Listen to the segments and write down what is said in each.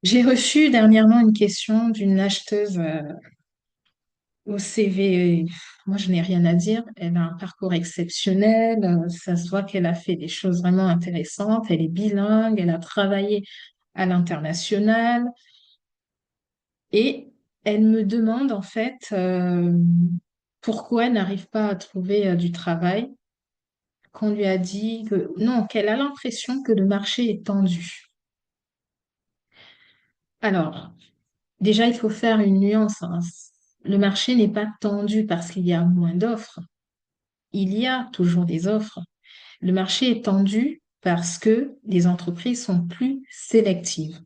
J'ai reçu dernièrement une question d'une acheteuse au CV. Moi, je n'ai rien à dire. Elle a un parcours exceptionnel. Ça se voit qu'elle a fait des choses vraiment intéressantes. Elle est bilingue. Elle a travaillé à l'international. Et elle me demande en fait pourquoi elle n'arrive pas à trouver du travail. Qu'on lui a dit que non, qu'elle a l'impression que le marché est tendu. Alors, déjà, il faut faire une nuance, hein. Le marché n'est pas tendu parce qu'il y a moins d'offres. Il y a toujours des offres. Le marché est tendu parce que les entreprises sont plus sélectives.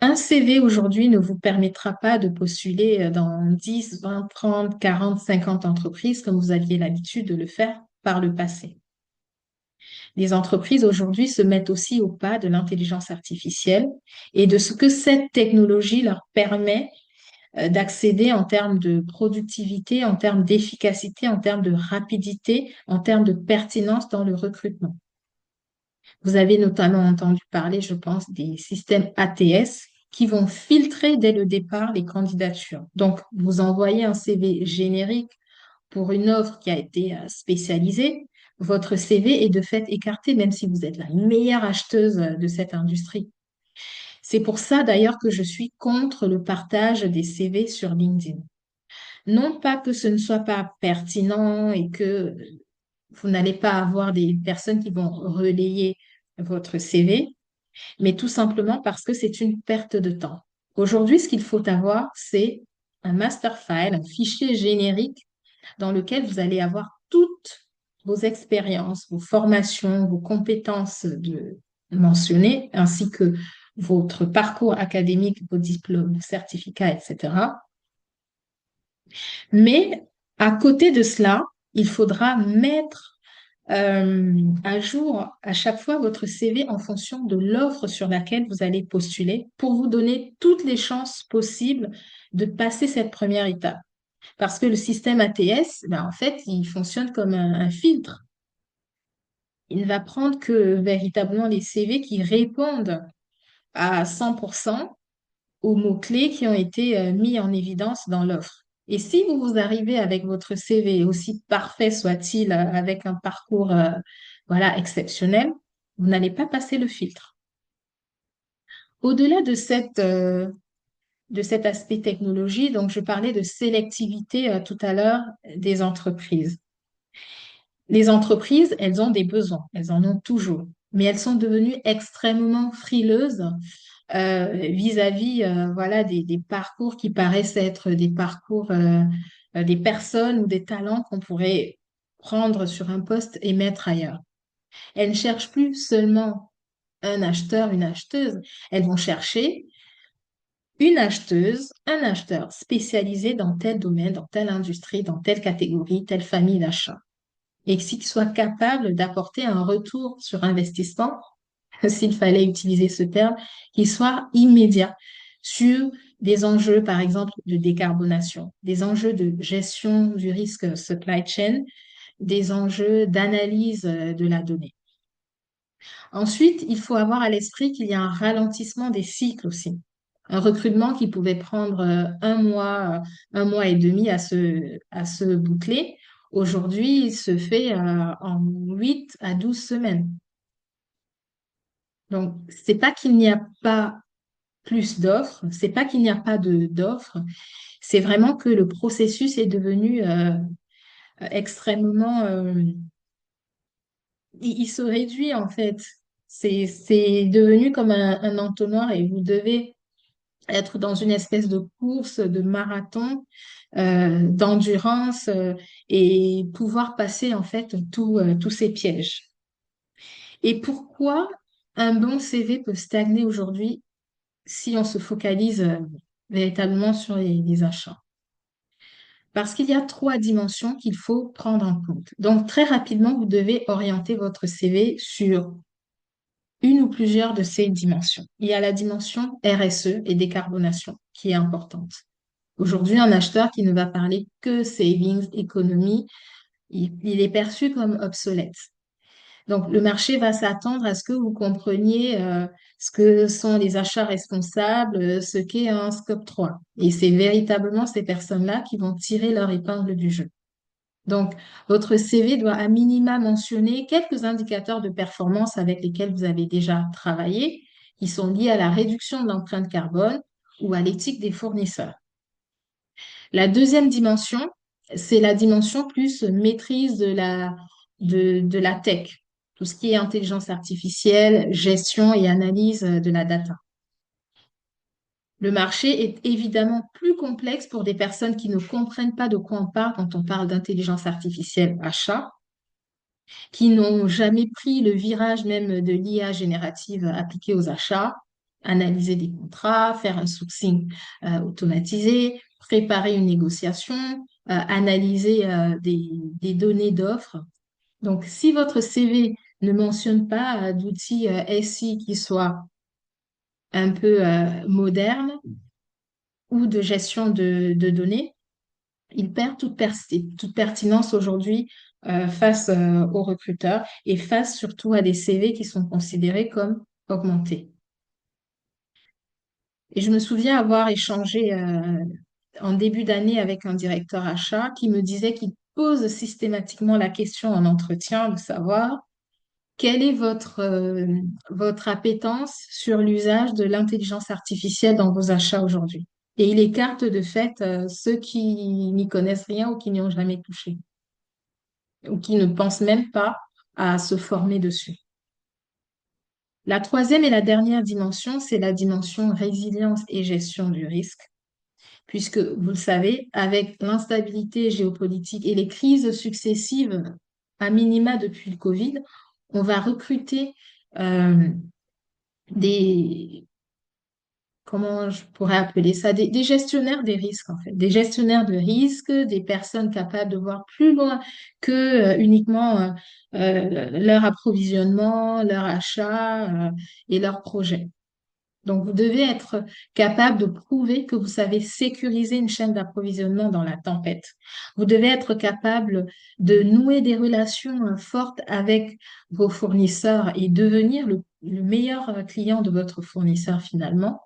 Un CV aujourd'hui ne vous permettra pas de postuler dans 10, 20, 30, 40, 50 entreprises comme vous aviez l'habitude de le faire par le passé. Les entreprises aujourd'hui se mettent aussi au pas de l'intelligence artificielle et de ce que cette technologie leur permet d'accéder en termes de productivité, en termes d'efficacité, en termes de rapidité, en termes de pertinence dans le recrutement. Vous avez notamment entendu parler, je pense, des systèmes ATS qui vont filtrer dès le départ les candidatures. Donc, vous envoyez un CV générique pour une offre qui a été spécialisée, votre CV est de fait écarté, même si vous êtes la meilleure acheteuse de cette industrie. C'est pour ça d'ailleurs que je suis contre le partage des CV sur LinkedIn. Non pas que ce ne soit pas pertinent et que vous n'allez pas avoir des personnes qui vont relayer votre CV, mais tout simplement parce que c'est une perte de temps. Aujourd'hui, ce qu'il faut avoir, c'est un master file, un fichier générique dans lequel vous allez avoir toutes vos expériences, vos formations, vos compétences mentionnées, ainsi que votre parcours académique, vos diplômes, vos certificats, etc. Mais à côté de cela, il faudra mettre à jour à chaque fois votre CV en fonction de l'offre sur laquelle vous allez postuler pour vous donner toutes les chances possibles de passer cette première étape. Parce que le système ATS, ben, en fait, il fonctionne comme un filtre. Il ne va prendre que véritablement les CV qui répondent à 100% aux mots-clés qui ont été mis en évidence dans l'offre. Et si vous arrivez avec votre CV, aussi parfait soit-il, avec un parcours voilà, exceptionnel, vous n'allez pas passer le filtre. Au-delà de cet aspect technologie, donc je parlais de sélectivité tout à l'heure des entreprises. Les entreprises, elles ont des besoins, elles en ont toujours, mais elles sont devenues extrêmement frileuses vis-à-vis voilà, des parcours qui paraissent être des parcours des personnes ou des talents qu'on pourrait prendre sur un poste et mettre ailleurs. Elles ne cherchent plus seulement un acheteur, une acheteuse, elles vont chercher une acheteuse, un acheteur spécialisé dans tel domaine, dans telle industrie, dans telle catégorie, telle famille d'achat et qui soit capable d'apporter un retour sur investissement, s'il fallait utiliser ce terme, qui soit immédiat sur des enjeux, par exemple, de décarbonation, des enjeux de gestion du risque supply chain, des enjeux d'analyse de la donnée. Ensuite, il faut avoir à l'esprit qu'il y a un ralentissement des cycles aussi. Un recrutement qui pouvait prendre un mois et demi à se boucler, aujourd'hui, il se fait en 8 à 12 semaines. Donc, c'est pas qu'il n'y a pas plus d'offres, c'est pas qu'il n'y a pas d'offres, c'est vraiment que le processus est devenu extrêmement, il se réduit en fait. C'est devenu comme un entonnoir et vous devez être dans une espèce de course, de marathon, d'endurance et pouvoir passer en fait tous ces pièges. Et pourquoi un bon CV peut stagner aujourd'hui si on se focalise véritablement sur les achats? Parce qu'il y a trois dimensions qu'il faut prendre en compte. Donc, très rapidement, vous devez orienter votre CV sur une ou plusieurs de ces dimensions. Il y a la dimension RSE et décarbonation qui est importante. Aujourd'hui, un acheteur qui ne va parler que savings, économie, il est perçu comme obsolète. Donc, le marché va s'attendre à ce que vous compreniez ce que sont les achats responsables, ce qu'est un scope 3. Et c'est véritablement ces personnes-là qui vont tirer leur épingle du jeu. Donc, votre CV doit à minima mentionner quelques indicateurs de performance avec lesquels vous avez déjà travaillé, qui sont liés à la réduction de l'empreinte carbone ou à l'éthique des fournisseurs. La deuxième dimension, c'est la dimension plus maîtrise de la tech, tout ce qui est intelligence artificielle, gestion et analyse de la data. Le marché est évidemment plus complexe pour des personnes qui ne comprennent pas de quoi on parle quand on parle d'intelligence artificielle achat, qui n'ont jamais pris le virage même de l'IA générative appliquée aux achats, analyser des contrats, faire un sourcing automatisé, préparer une négociation, analyser des données d'offres. Donc, si votre CV ne mentionne pas d'outils SI qui soient un peu modernes ou de gestion de données, il perd toute pertinence aujourd'hui face aux recruteurs et face surtout à des CV qui sont considérés comme augmentés. Et je me souviens avoir échangé en début d'année avec un directeur achat qui me disait qu'il pose systématiquement la question en entretien de savoir quelle est votre appétence sur l'usage de l'intelligence artificielle dans vos achats aujourd'hui. Et il écarte de fait ceux qui n'y connaissent rien ou qui n'y ont jamais touché, ou qui ne pensent même pas à se former dessus. La troisième et la dernière dimension, c'est la dimension résilience et gestion du risque, puisque vous le savez, avec l'instabilité géopolitique et les crises successives, à minima depuis le Covid, on va recruter euh, des, comment je pourrais appeler ça, des gestionnaires des risques, en fait, des gestionnaires de risques, des personnes capables de voir plus loin que uniquement leur approvisionnement, leur achat et leurs projets. Donc, vous devez être capable de prouver que vous savez sécuriser une chaîne d'approvisionnement dans la tempête. Vous devez être capable de nouer des relations fortes avec vos fournisseurs et devenir le meilleur client de votre fournisseur finalement.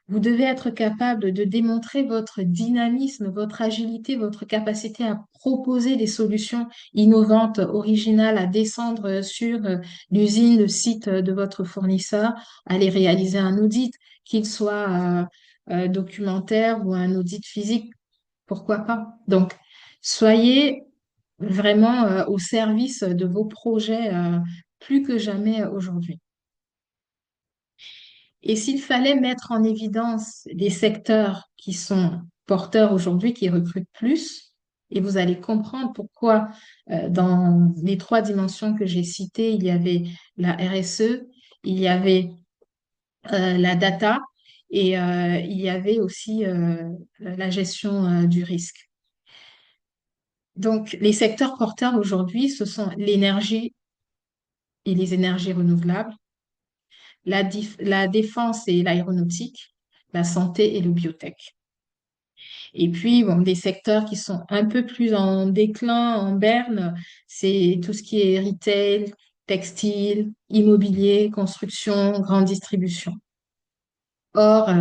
Vous devez être capable de démontrer votre dynamisme, votre agilité, votre capacité à proposer des solutions innovantes, originales, à descendre sur l'usine, le site de votre fournisseur, aller réaliser un audit, qu'il soit documentaire ou un audit physique, pourquoi pas. Donc, soyez vraiment au service de vos projets plus que jamais aujourd'hui. Et s'il fallait mettre en évidence les secteurs qui sont porteurs aujourd'hui, qui recrutent plus, et vous allez comprendre pourquoi dans les trois dimensions que j'ai citées, il y avait la RSE, il y avait la data et il y avait aussi la gestion du risque. Donc, les secteurs porteurs aujourd'hui, ce sont l'énergie et les énergies renouvelables, la défense et l'aéronautique, la santé et le biotech. Et puis, bon, des secteurs qui sont un peu plus en déclin, en berne, c'est tout ce qui est retail, textile, immobilier, construction, grande distribution. Hors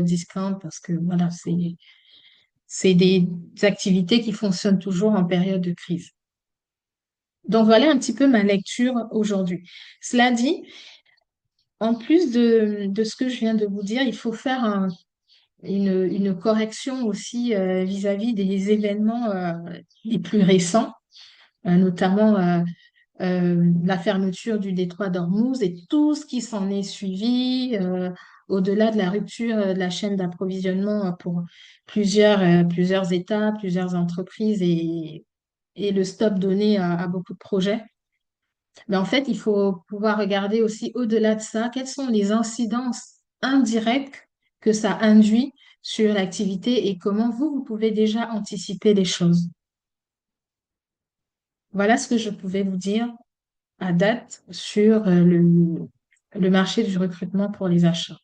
discount, parce que voilà, c'est des activités qui fonctionnent toujours en période de crise. Donc voilà un petit peu ma lecture aujourd'hui. Cela dit, en plus de ce que je viens de vous dire, il faut faire une correction aussi vis-à-vis des événements les plus récents, notamment la fermeture du détroit d'Ormuz et tout ce qui s'en est suivi, au-delà de la rupture de la chaîne d'approvisionnement pour plusieurs États, plusieurs entreprises et le stop donné à beaucoup de projets. Mais en fait, il faut pouvoir regarder aussi au-delà de ça, quelles sont les incidences indirectes que ça induit sur l'activité et comment vous pouvez déjà anticiper les choses. Voilà ce que je pouvais vous dire à date sur le marché du recrutement pour les achats.